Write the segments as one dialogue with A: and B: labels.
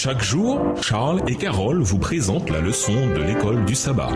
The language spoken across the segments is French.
A: Chaque jour, Charles et Carole vous présentent la leçon de l'école du sabbat.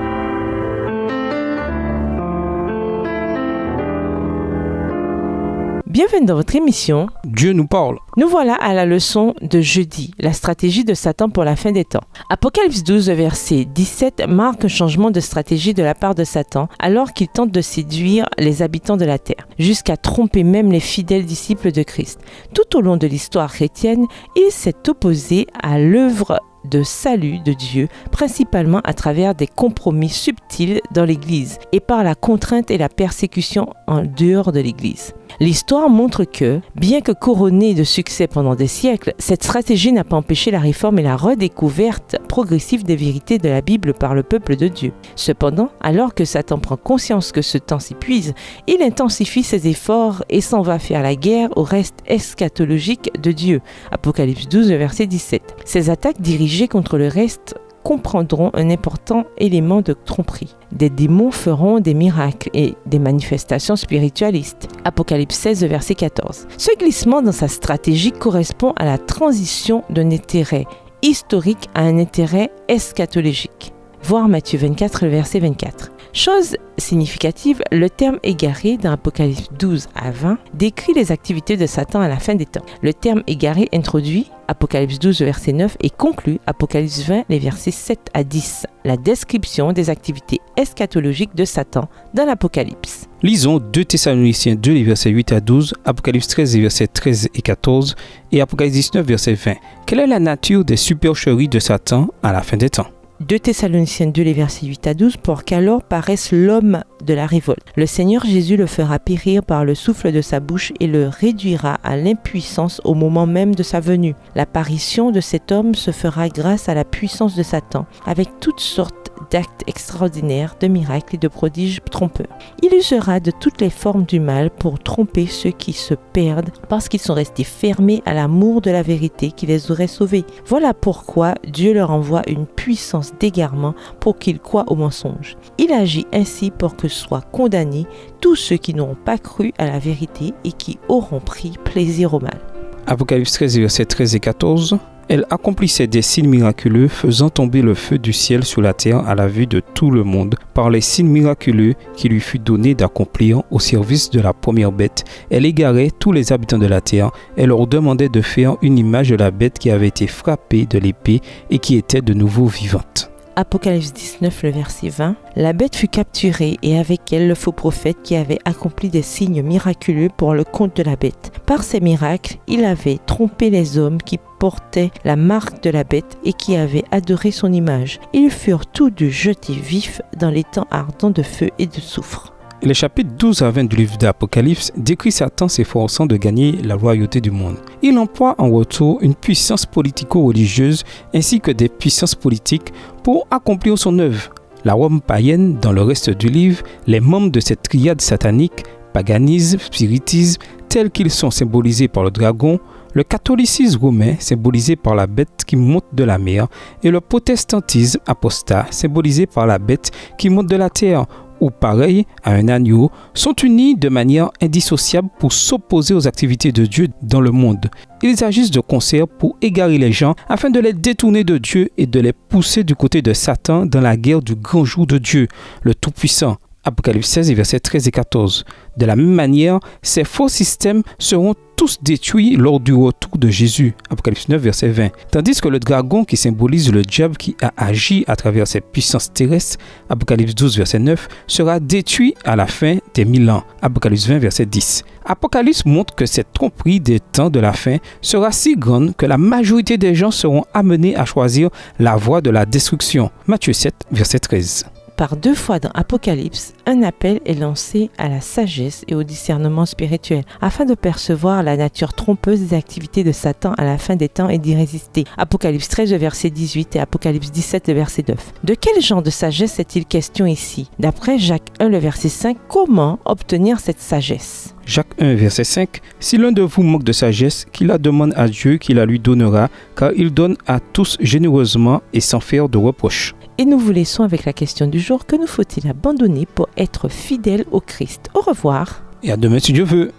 B: Bienvenue dans votre émission
C: Dieu nous parle.
B: Nous voilà à la leçon de jeudi, la stratégie de Satan pour la fin des temps. Apocalypse 12, verset 17 marque un changement de stratégie de la part de Satan alors qu'il tente de séduire les habitants de la terre, jusqu'à tromper même les fidèles disciples de Christ. Tout au long de l'histoire chrétienne, il s'est opposé à l'œuvre de salut de Dieu, principalement à travers des compromis subtils dans l'Église et par la contrainte et la persécution en dehors de l'Église. L'histoire montre que, bien que couronnée de succès pendant des siècles, cette stratégie n'a pas empêché la réforme et la redécouverte progressive des vérités de la Bible par le peuple de Dieu. Cependant, alors que Satan prend conscience que ce temps s'épuise, il intensifie ses efforts et s'en va faire la guerre au reste eschatologique de Dieu. Apocalypse 12, verset 17. Ces attaques dirigées contre le reste comprendront un important élément de tromperie. Des démons feront des miracles et des manifestations spiritualistes. Apocalypse 16, verset 14. Ce glissement dans sa stratégie correspond à la transition d'un intérêt historique à un intérêt eschatologique. Voir Matthieu 24, verset 24. Chose significative, le terme égaré dans Apocalypse 12 à 20 décrit les activités de Satan à la fin des temps. Le terme égaré introduit Apocalypse 12, verset 9 et conclut Apocalypse 20, les versets 7 à 10, la description des activités eschatologiques de Satan dans l'Apocalypse.
C: Lisons 2 Thessaloniciens 2, les versets 8 à 12, Apocalypse 13, les versets 13 et 14 et Apocalypse 19, verset 20. Quelle est la nature des supercheries de Satan à la fin des temps?
B: 2 Thessaloniciens 2, les versets 8 à 12, pour qu'alors paraisse l'homme de la révolte. Le Seigneur Jésus le fera périr par le souffle de sa bouche et le réduira à l'impuissance au moment même de sa venue. L'apparition de cet homme se fera grâce à la puissance de Satan, avec toutes sortes d'actes extraordinaires, de miracles et de prodiges trompeurs. Il usera de toutes les formes du mal pour tromper ceux qui se perdent parce qu'ils sont restés fermés à l'amour de la vérité qui les aurait sauvés. Voilà pourquoi Dieu leur envoie une puissance d'égarement pour qu'ils croient au mensonge. Il agit ainsi pour que soient condamnés tous ceux qui n'auront pas cru à la vérité et qui auront pris plaisir au mal.
C: Apocalypse 13, versets 13 et 14. Elle accomplissait des signes miraculeux, faisant tomber le feu du ciel sur la terre à la vue de tout le monde, par les signes miraculeux qui lui fut donné d'accomplir au service de la première bête. Elle égarait tous les habitants de la terre. Elle leur demandait de faire une image de la bête qui avait été frappée de l'épée et qui était de nouveau vivante.
B: Apocalypse 19, le verset 20. La bête fut capturée et avec elle le faux prophète qui avait accompli des signes miraculeux pour le compte de la bête. Par ces miracles, il avait trompé les hommes qui portaient la marque de la bête et qui avaient adoré son image. Ils furent tous deux jetés vifs dans les temps ardents de feu et de soufre.
C: Les chapitres 12 à 20 du livre d'Apocalypse décrit Satan s'efforçant de gagner la loyauté du monde. Il emploie en retour une puissance politico-religieuse ainsi que des puissances politiques pour accomplir son œuvre. La Rome païenne, dans le reste du livre, les membres de cette triade satanique, paganisme, spiritisme, tels qu'ils sont symbolisés par le dragon, le catholicisme romain, symbolisé par la bête qui monte de la mer, et le protestantisme apostat, symbolisé par la bête qui monte de la terre, ou pareil à un agneau, sont unis de manière indissociable pour s'opposer aux activités de Dieu dans le monde. Ils agissent de concert pour égarer les gens afin de les détourner de Dieu et de les pousser du côté de Satan dans la guerre du grand jour de Dieu, le Tout-Puissant. Apocalypse 16, versets 13 et 14. De la même manière, ces faux systèmes seront tous détruits lors du retour de Jésus. Apocalypse 9, verset 20. Tandis que le dragon qui symbolise le diable qui a agi à travers ses puissances terrestres, Apocalypse 12, verset 9, sera détruit à la fin des 1000 ans. Apocalypse 20, verset 10. Apocalypse montre que cette tromperie des temps de la fin sera si grande que la majorité des gens seront amenés à choisir la voie de la destruction. Matthieu 7, verset 13.
B: Par 2 fois dans Apocalypse, un appel est lancé à la sagesse et au discernement spirituel afin de percevoir la nature trompeuse des activités de Satan à la fin des temps et d'y résister. Apocalypse 13, verset 18 et Apocalypse 17, verset 9. De quel genre de sagesse est-il question ici? D'après Jacques 1, le verset 5, comment obtenir cette sagesse?
C: Jacques 1, verset 5. Si l'un de vous manque de sagesse, qu'il la demande à Dieu, qu'il la lui donnera, car il donne à tous généreusement et sans faire de reproche.
B: Et nous vous laissons avec la question du jour. Que nous faut-il abandonner pour être fidèle au Christ? Au revoir.
C: Et à demain si Dieu veut.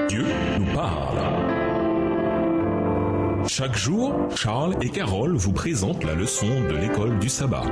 A: Dieu nous parle. Chaque jour, Charles et Carole vous présentent la leçon de l'école du sabbat.